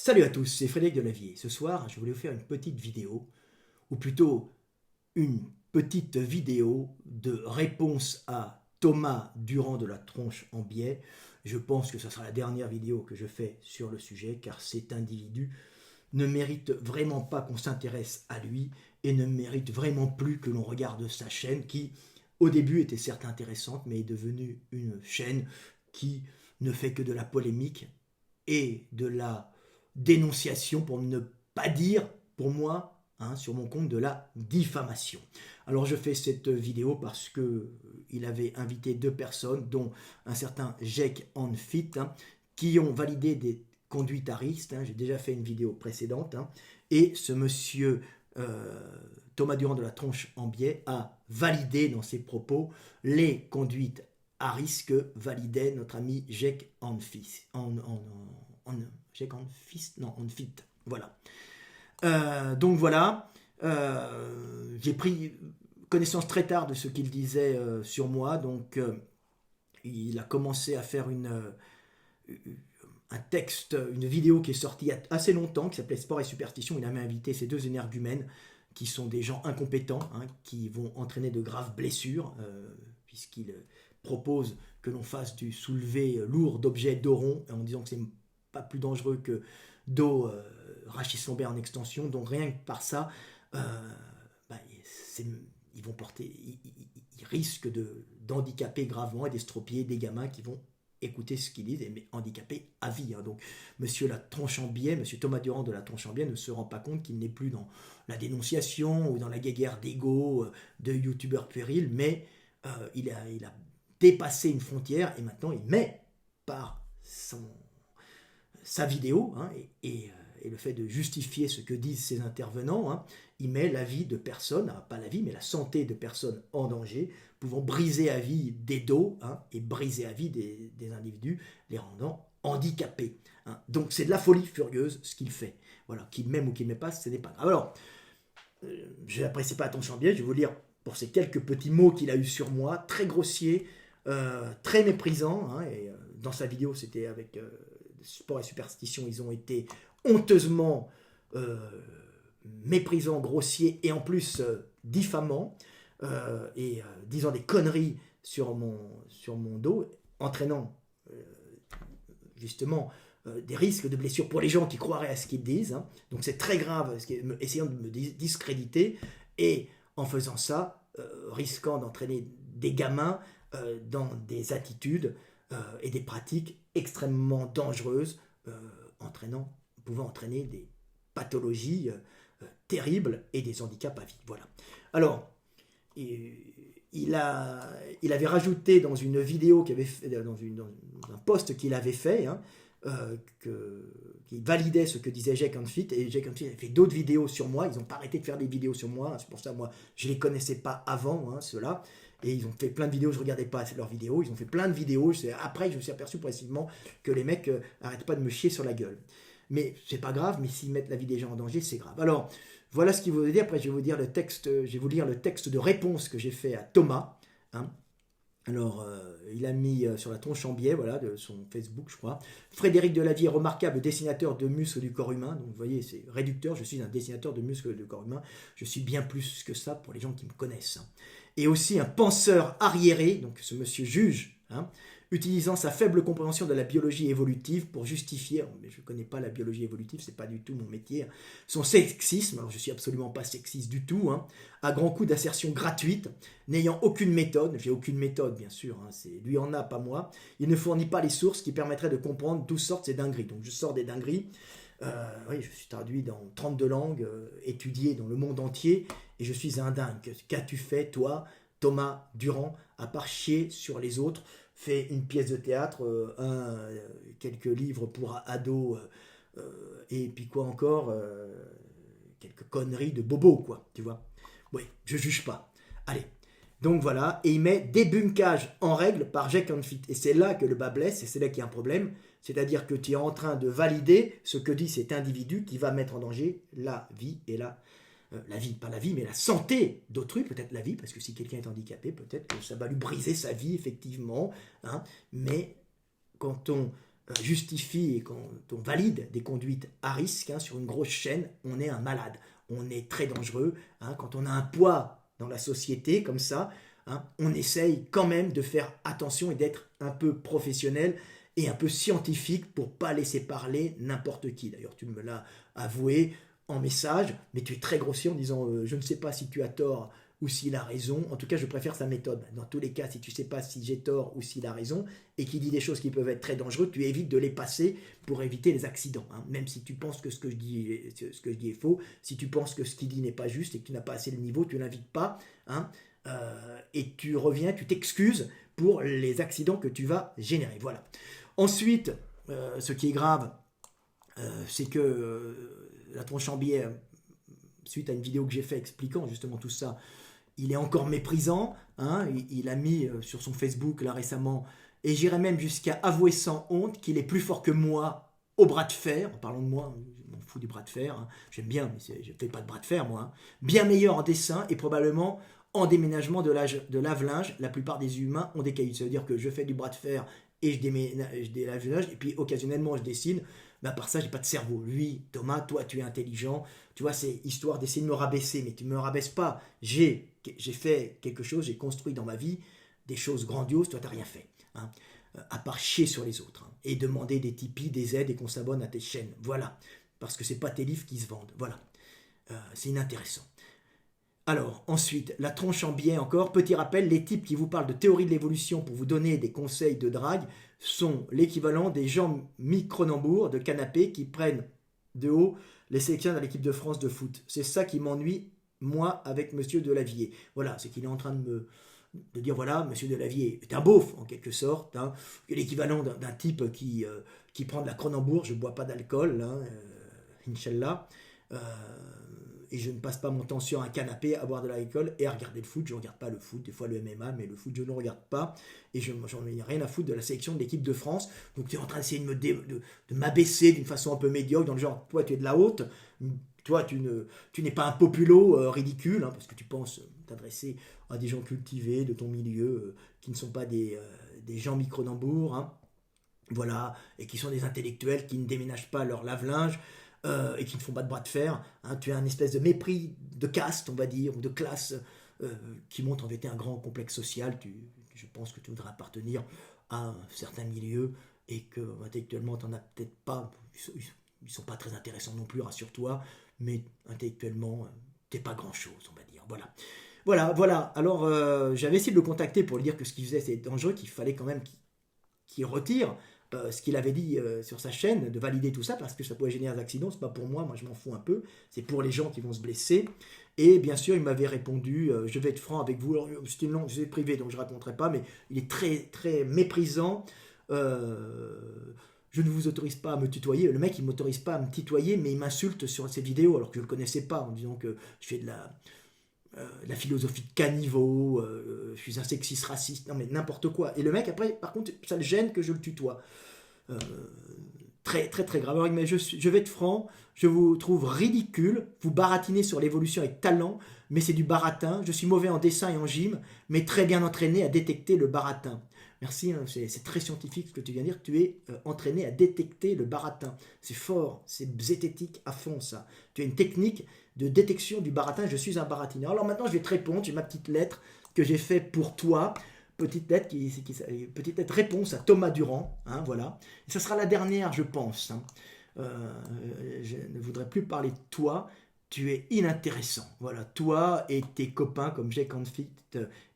Salut à tous, c'est Frédéric Delavier. Ce soir, je voulais vous faire une petite vidéo, ou plutôt une petite vidéo de réponse à Thomas Durand de la Tronche en Biais. Je pense que ce sera la dernière vidéo que je fais sur le sujet, car cet individu ne mérite vraiment pas qu'on s'intéresse à lui et ne mérite vraiment plus que l'on regarde sa chaîne qui, au début, était certes intéressante, mais est devenue une chaîne qui ne fait que de la polémique et de la dénonciation, pour ne pas dire, pour moi, sur mon compte, de la diffamation. Alors je fais cette vidéo parce que il avait invité deux personnes, dont un certain Jake Hanfit, qui ont validé des conduites à risque. J'ai déjà fait une vidéo précédente. Et ce monsieur Thomas Durand de la Tronche en Biais a validé dans ses propos les conduites à risque validait notre ami Jake Hanfit. Jake Hanfit, non, Hanfit. Voilà. Donc voilà. J'ai pris connaissance très tard de ce qu'il disait sur moi. Donc il a commencé à faire un texte, une vidéo qui est sortie il y a assez longtemps, qui s'appelait Sport et Superstition. Il a même invité ces deux énergumènes qui sont des gens incompétents, qui vont entraîner de graves blessures, puisqu'il propose que l'on fasse du soulevé lourd d'objets dos ronds, en disant que c'est pas plus dangereux que dos rachis lombaire en extension. Donc rien que par ça, ils vont porter, ils risquent d'handicaper gravement et d'estropier des gamins qui vont écouter ce qu'ils disent, mais handicapés à vie. Donc monsieur la Tronche en Biais, monsieur Thomas Durand de la Tronche en Biais ne se rend pas compte qu'il n'est plus dans la dénonciation ou dans la guéguerre d'ego de youtubeurs puérils, mais il a dépassé une frontière et maintenant il met par sa vidéo et le fait de justifier ce que disent ses intervenants, il met la vie de personnes, pas la vie, mais la santé de personnes en danger, pouvant briser à vie des dos et briser à vie des individus, les rendant handicapés. Donc c'est de la folie furieuse ce qu'il fait. Voilà, qu'il m'aime ou qu'il ne m'aime pas, ce n'est pas grave. Alors, je n'apprécie pas ton chambier, je vais vous lire pour ces quelques petits mots qu'il a eu sur moi, très grossiers, très méprisants, et dans sa vidéo c'était avec Sport et Superstition, ils ont été honteusement méprisants, grossiers et en plus diffamants, et disant des conneries sur mon dos, entraînant justement des risques de blessures pour les gens qui croiraient à ce qu'ils disent. Donc c'est très grave, essayant de me discréditer et en faisant ça, risquant d'entraîner des gamins dans des attitudes et des pratiques extrêmement dangereuses, pouvant entraîner des pathologies terribles et des handicaps à vie. Voilà. Alors, il avait rajouté dans une vidéo qu'il avait fait, dans un post qu'il avait fait, qui validait ce que disait Jake Hanfit, et Jake Hanfit avait fait d'autres vidéos sur moi. Ils n'ont pas arrêté de faire des vidéos sur moi, c'est pour ça moi je les connaissais pas avant, ceux-là, et ils ont fait plein de vidéos, je regardais pas leurs vidéos, ils ont fait plein de vidéos, après je me suis aperçu progressivement que les mecs arrêtent pas de me chier sur la gueule. Mais c'est pas grave, mais s'ils mettent la vie des gens en danger, c'est grave. Alors, voilà ce qu'il veut dire. Après, je vais vous lire le texte de réponse que j'ai fait à Thomas. Alors, il a mis sur la Tronche en Biais, voilà, de son Facebook, je crois. Frédéric Delavier, remarquable dessinateur de muscles du corps humain. Donc, vous voyez, c'est réducteur. Je suis un dessinateur de muscles du corps humain. Je suis bien plus que ça pour les gens qui me connaissent. Et aussi un penseur arriéré, donc ce monsieur juge, utilisant sa faible compréhension de la biologie évolutive pour justifier, mais je ne connais pas la biologie évolutive, c'est pas du tout mon métier, son sexisme. Alors je suis absolument pas sexiste du tout, à grands coups d'assertion gratuite, n'ayant aucune méthode. J'ai aucune méthode, bien sûr, c'est lui en a, pas moi. Il ne fournit pas les sources qui permettraient de comprendre d'où sortent ces dingueries. Donc je sors des dingueries. Oui, je suis traduit dans 32 langues, étudié dans le monde entier, et je suis un dingue. Qu'as-tu fait, toi, Thomas Durand, à part chier sur les autres, fait une pièce de théâtre, quelques livres pour ados, et puis quoi encore, quelques conneries de bobo, quoi, tu vois. Oui, je juge pas. Allez, donc voilà, et il met débunkage en règle par Jake Hanfit. Et c'est là que le bas blesse, et c'est là qu'il y a un problème, c'est-à-dire que tu es en train de valider ce que dit cet individu qui va mettre en danger la vie et la vie, pas la vie, mais la santé d'autrui, peut-être la vie, parce que si quelqu'un est handicapé, peut-être que ça va lui briser sa vie, effectivement, mais quand on justifie et quand on valide des conduites à risque sur une grosse chaîne, on est un malade, on est très dangereux. Quand on a un poids dans la société comme ça, on essaye quand même de faire attention et d'être un peu professionnel et un peu scientifique pour pas laisser parler n'importe qui. D'ailleurs, tu me l'as avoué en message, mais tu es très grossier en disant je ne sais pas si tu as tort ou s'il a raison. En tout cas, je préfère sa méthode. Dans tous les cas, si tu ne sais pas si j'ai tort ou s'il a raison, et qu'il dit des choses qui peuvent être très dangereuses, tu évites de les passer pour éviter les accidents. Même si tu penses que ce que je dis est faux, si tu penses que ce qu'il dit n'est pas juste et que tu n'as pas assez le niveau, tu ne l'invites pas. Et tu reviens, tu t'excuses pour les accidents que tu vas générer. Voilà. Ensuite, ce qui est grave, c'est que la tronche en biais, suite à une vidéo que j'ai fait expliquant justement tout ça, il est encore méprisant. Il a mis sur son Facebook là récemment, et j'irais même jusqu'à avouer sans honte qu'il est plus fort que moi au bras de fer. En parlant de moi, je m'en fous du bras de fer. J'aime bien, mais je ne fais pas de bras de fer moi. Bien meilleur en dessin et probablement en déménagement de lave-linge. La plupart des humains ont des cailloux. Ça veut dire que je fais du bras de fer et je délave le linge, et puis occasionnellement je dessine. Mais à part ça, j'ai pas de cerveau. Lui, Thomas, toi, tu es intelligent. Tu vois, c'est histoire d'essayer de me rabaisser, mais tu ne me rabaisses pas. J'ai fait quelque chose, j'ai construit dans ma vie des choses grandioses. Toi, tu n'as rien fait. À part chier sur les autres. Et demander des tipis, des aides et qu'on s'abonne à tes chaînes. Voilà. Parce que c'est pas tes livres qui se vendent. Voilà. C'est inintéressant. Alors, ensuite, la tronche en biais encore. Petit rappel, les types qui vous parlent de théorie de l'évolution pour vous donner des conseils de drague sont l'équivalent des Jean-Mi Cronenbourg de canapé qui prennent de haut les sélectionneurs de l'équipe de France de foot. C'est ça qui m'ennuie, moi, avec Monsieur Delavier. Voilà, c'est qu'il est en train de dire, voilà, Monsieur Delavier est un beauf, en quelque sorte. L'équivalent d'un type qui prend de la Cronenbourg. Je ne bois pas d'alcool, Inch'Allah. Et je ne passe pas mon temps sur un canapé à boire de l'alcool et à regarder le foot. Je ne regarde pas le foot, des fois le MMA, mais le foot je ne regarde pas. Et j'en ai rien à foutre de la sélection de l'équipe de France. Donc tu es en train d'essayer de m'abaisser d'une façon un peu médiocre, dans le genre, toi tu es de la haute, toi tu n'es pas un populo ridicule, parce que tu penses t'adresser à des gens cultivés de ton milieu, qui ne sont pas des gens Cronenbourg, voilà, et qui sont des intellectuels qui ne déménagent pas leur lave-linge, et qui ne font pas de bras de fer. Tu as un espèce de mépris de caste, on va dire, ou de classe, qui montre en vérité un grand complexe social. Je pense que tu voudrais appartenir à un certain milieu et que intellectuellement tu n'en as peut-être pas. Ils ne sont pas très intéressants non plus, rassure-toi, mais intellectuellement, tu n'es pas grand-chose, on va dire. Voilà. Alors, j'avais essayé de le contacter pour lui dire que ce qu'il faisait, c'était dangereux, qu'il fallait quand même qu'il retire ce qu'il avait dit sur sa chaîne, de valider tout ça, parce que ça pouvait générer des accidents. C'est pas pour moi je m'en fous un peu, c'est pour les gens qui vont se blesser. Et bien sûr, il m'avait répondu, je vais être franc avec vous. Alors, c'était une langue privée, donc je raconterai pas, mais il est très, très méprisant. Je ne vous autorise pas à me tutoyer. Le mec, il m'autorise pas à me tutoyer, mais il m'insulte sur ses vidéos, alors que je le connaissais pas, en disant que je fais de la philosophie de caniveau, je suis un sexiste raciste, non mais n'importe quoi. Et le mec, après, par contre, ça le gêne que je le tutoie. Très, très, très grave. Alors, mais je vais être franc, je vous trouve ridicule, vous baratinez sur l'évolution avec talent, mais c'est du baratin. Je suis mauvais en dessin et en gym, mais très bien entraîné à détecter le baratin. Merci, c'est très scientifique ce que tu viens de dire. Tu es entraîné à détecter le baratin. C'est fort, c'est zététique à fond ça. Tu as une technique de détection du baratin. Je suis un baratineur. Alors maintenant, je vais te répondre. J'ai ma petite lettre que j'ai faite pour toi. Petite lettre réponse à Thomas Durand. Voilà. Et ça sera la dernière, je pense. Je ne voudrais plus parler de toi. Tu es inintéressant. Voilà, toi et tes copains comme Jake Hanfit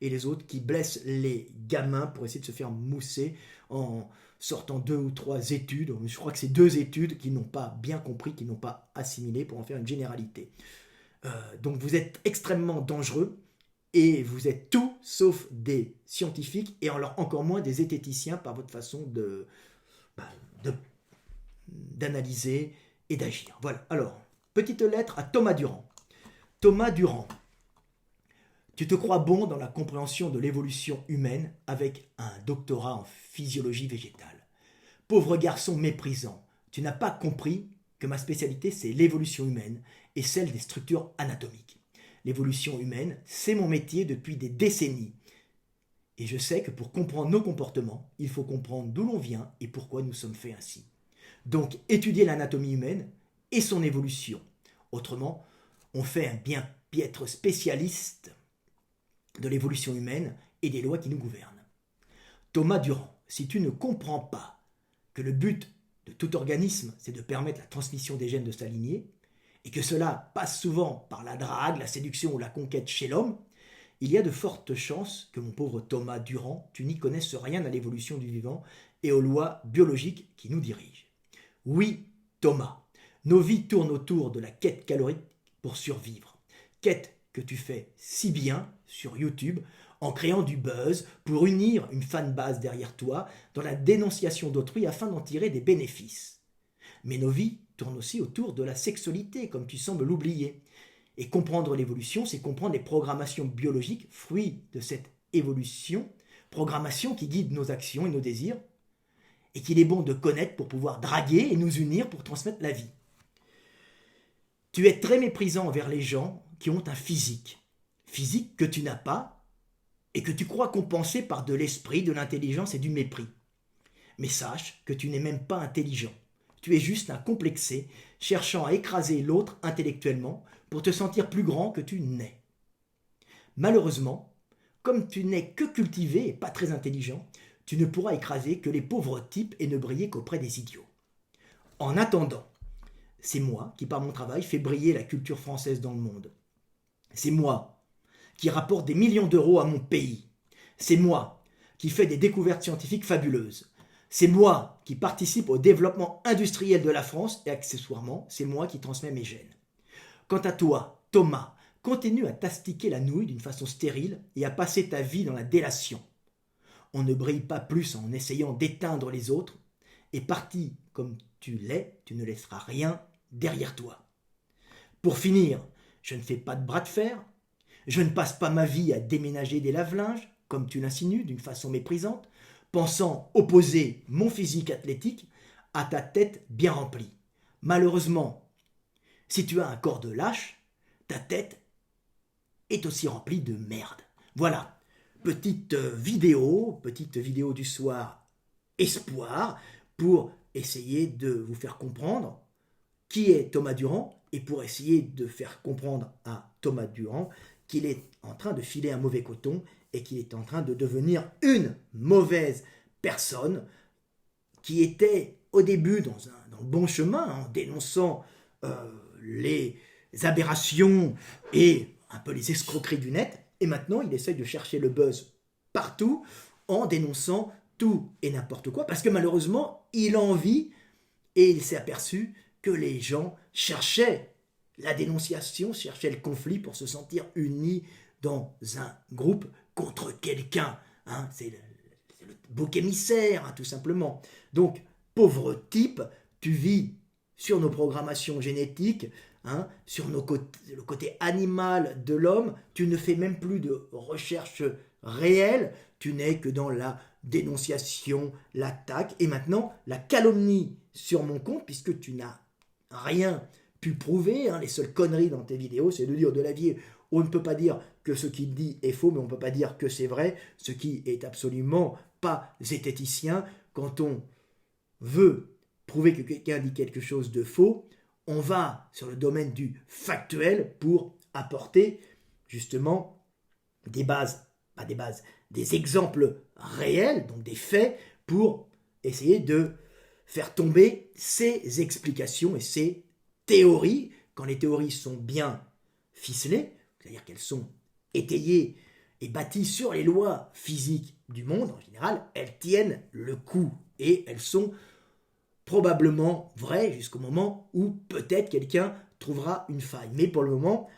et les autres qui blessent les gamins pour essayer de se faire mousser en sortant 2 ou 3 études. Je crois que c'est 2 études qu'ils n'ont pas bien compris, qu'ils n'ont pas assimilé pour en faire une généralité. Donc vous êtes extrêmement dangereux et vous êtes tout sauf des scientifiques et encore moins des zététiciens par votre façon d'analyser et d'agir. Voilà, alors... Petite lettre à Thomas Durand. Thomas Durand, tu te crois bon dans la compréhension de l'évolution humaine avec un doctorat en physiologie végétale. Pauvre garçon méprisant, tu n'as pas compris que ma spécialité c'est l'évolution humaine et celle des structures anatomiques. L'évolution humaine, c'est mon métier depuis des décennies. Et je sais que pour comprendre nos comportements, il faut comprendre d'où l'on vient et pourquoi nous sommes faits ainsi. Donc, étudier l'anatomie humaine et son évolution. Autrement, on fait un bien piètre spécialiste de l'évolution humaine et des lois qui nous gouvernent. Thomas Durand, si tu ne comprends pas que le but de tout organisme, c'est de permettre la transmission des gènes de sa lignée, et que cela passe souvent par la drague, la séduction ou la conquête chez l'homme, il y a de fortes chances que mon pauvre Thomas Durand, tu n'y connaisses rien à l'évolution du vivant et aux lois biologiques qui nous dirigent. Oui, Thomas, nos vies tournent autour de la quête calorique pour survivre. Quête que tu fais si bien sur YouTube en créant du buzz pour unir une fanbase derrière toi dans la dénonciation d'autrui afin d'en tirer des bénéfices. Mais nos vies tournent aussi autour de la sexualité, comme tu sembles l'oublier. Et comprendre l'évolution, c'est comprendre les programmations biologiques, fruits de cette évolution, programmations qui guident nos actions et nos désirs, et qu'il est bon de connaître pour pouvoir draguer et nous unir pour transmettre la vie. Tu es très méprisant envers les gens qui ont un physique que tu n'as pas et que tu crois compenser par de l'esprit, de l'intelligence et du mépris. Mais sache que tu n'es même pas intelligent. Tu es juste un complexé, cherchant à écraser l'autre intellectuellement pour te sentir plus grand que tu n'es. Malheureusement, comme tu n'es que cultivé et pas très intelligent, tu ne pourras écraser que les pauvres types et ne briller qu'auprès des idiots. En attendant, c'est moi qui, par mon travail, fais briller la culture française dans le monde. C'est moi qui rapporte des millions d'euros à mon pays. C'est moi qui fais des découvertes scientifiques fabuleuses. C'est moi qui participe au développement industriel de la France et accessoirement, c'est moi qui transmets mes gènes. Quant à toi, Thomas, continue à t'astiquer la nouille d'une façon stérile et à passer ta vie dans la délation. On ne brille pas plus en essayant d'éteindre les autres, et parti comme tu l'es, tu ne laisseras rien derrière toi. Pour finir, je ne fais pas de bras de fer, je ne passe pas ma vie à déménager des lave-linges, comme tu l'insinues d'une façon méprisante, pensant opposer mon physique athlétique à ta tête bien remplie. Malheureusement, si tu as un corps de lâche, ta tête est aussi remplie de merde. Voilà, petite vidéo du soir espoir pour essayer de vous faire comprendre qui est Thomas Durand et pour essayer de faire comprendre à Thomas Durand qu'il est en train de filer un mauvais coton et qu'il est en train de devenir une mauvaise personne qui était au début dans le bon chemin en dénonçant les aberrations et un peu les escroqueries du net, et maintenant il essaye de chercher le buzz partout en dénonçant tout et n'importe quoi, parce que malheureusement il a envie et il s'est aperçu que les gens cherchaient la dénonciation, cherchaient le conflit pour se sentir unis dans un groupe contre quelqu'un. Hein, c'est le bouc émissaire, hein, tout simplement. Donc, pauvre type, tu vis sur nos programmations génétiques, hein, sur le côté animal de l'homme, tu ne fais même plus de recherche réelle, tu n'es que dans la dénonciation, l'attaque, et maintenant la calomnie sur mon compte, puisque tu n'as rien pu prouver, hein, les seules conneries dans tes vidéos, c'est de dire de l'avis, on ne peut pas dire que ce qu'il dit est faux, mais on ne peut pas dire que c'est vrai, ce qui est absolument pas zététicien. Quand on veut prouver que quelqu'un dit quelque chose de faux, on va sur le domaine du factuel pour apporter justement des exemples réels, donc des faits, pour essayer de faire tomber ces explications et ces théories. Quand les théories sont bien ficelées, c'est-à-dire qu'elles sont étayées et bâties sur les lois physiques du monde, en général, elles tiennent le coup et elles sont probablement vraies jusqu'au moment où peut-être quelqu'un trouvera une faille. Mais pour le moment,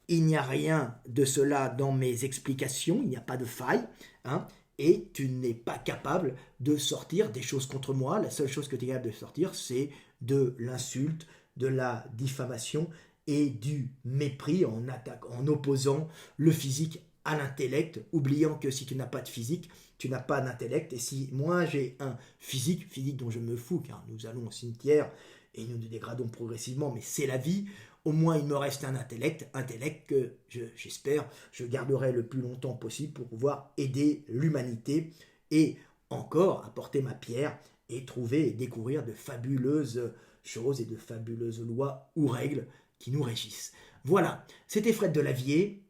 il n'y a rien de cela dans mes explications, il n'y a pas de faille, hein, et tu n'es pas capable de sortir des choses contre moi. La seule chose que tu es capable de sortir, c'est de l'insulte, de la diffamation et du mépris en opposant le physique à l'intellect, oubliant que si tu n'as pas de physique, tu n'as pas d'intellect. Et si moi j'ai un physique dont je me fous, car nous allons au cimetière et nous nous dégradons progressivement, mais c'est la vie, au moins il me reste un intellect que j'espère je garderai le plus longtemps possible pour pouvoir aider l'humanité et encore apporter ma pierre et trouver et découvrir de fabuleuses choses et de fabuleuses lois ou règles qui nous régissent. Voilà, c'était Fred Delavier.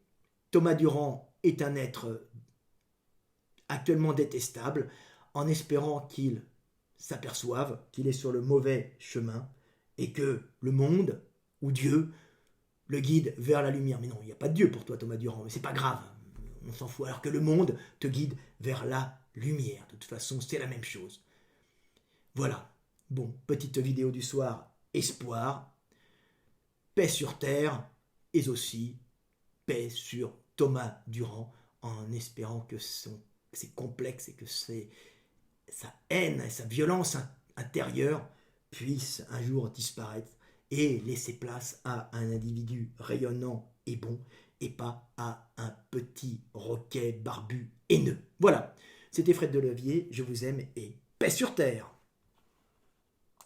Thomas Durand est un être actuellement détestable, en espérant qu'il s'aperçoive qu'il est sur le mauvais chemin et que le monde, ou Dieu, le guide vers la lumière. Mais non, il n'y a pas de Dieu pour toi, Thomas Durand, mais c'est pas grave, on s'en fout. Alors que le monde te guide vers la lumière. De toute façon, c'est la même chose. Voilà. Bon, petite vidéo du soir, espoir, paix sur terre, et aussi paix sur Thomas Durand, en espérant que c'est complexe et que sa haine et sa violence intérieure puissent un jour disparaître et laisser place à un individu rayonnant et bon, et pas à un petit roquet barbu haineux. Voilà, c'était Fred Delavier, je vous aime et paix sur terre.